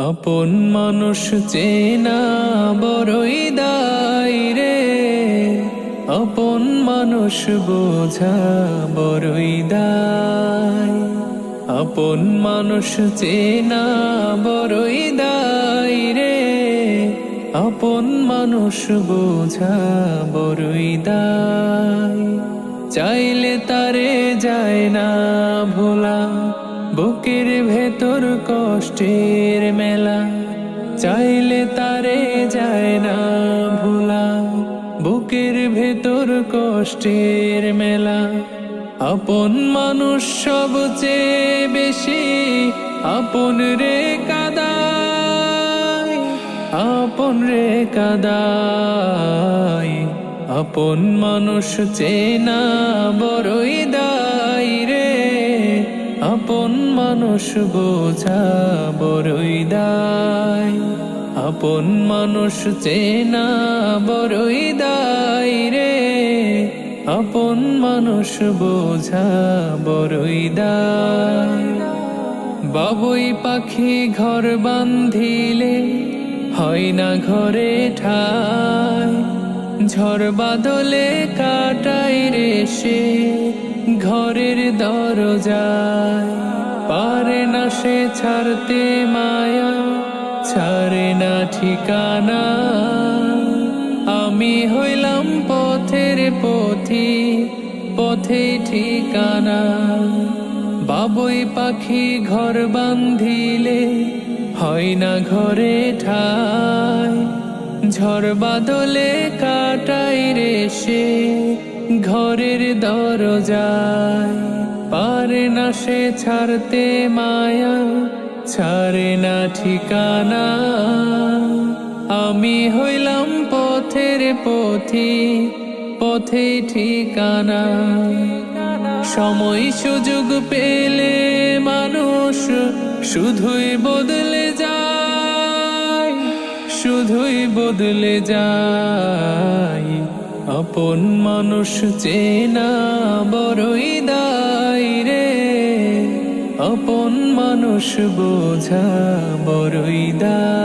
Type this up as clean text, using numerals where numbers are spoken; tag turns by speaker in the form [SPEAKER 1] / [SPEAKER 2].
[SPEAKER 1] আপন মানুষ চেনা বড়ই দায় রে, আপন মানুষ বোঝা বড়ই দায়। আপন মানুষ চেনা বড়ই দায় রে, আপন মানুষ বোঝা বড়ই দায়। চাইলে তারে যায় না ভোলা, বুকের ভেতর কষ্টের মেলা। চাইলে তারে যায় না ভোলা, বুকের ভেতর কষ্টের মেলা। আপন মানুষ সবচেয়ে বেশি আপন রে কাদায়, আপন রে কাদায়। আপন মানুষ চেনা বড়ই দায় রে, আপন মানুষ বোঝা বড়ই দায়। আপন মানুষ চেনা বড়ই দায় রে, আপন মানুষ বোঝা বড়ই দায়। বাবুই পাখি ঘর বান্ধিলে হয় না ঘরে ঠাই, ঝড় বাদলে কাটাই রে সে ঘরের দরজায়। পারে না সে ছাড়তে মায়া, ছাড়ে না ঠিকানা। আমি হইলাম পথের পথি, পথেই ঠিকানা। বাবুই পাখি ঘর বান্ধিলে হয় না ঘরে ঠাই, ঝড় বাদলে কাটাই রে সে ঘরের দরজায়। পারে না সে ছাড়তে মায়া, ছাড়ে না ঠিকানা। আমি হইলাম পথের পথি, পথেই ঠিকানা। সময় সুযোগ পেলে মানুষ শুধুই বদলে যায়, শুধুই বদলে যায়। আপন মানুষ চেনা বড়ই দায় রে, আপন মানুষ বোঝা বড়ই দায়।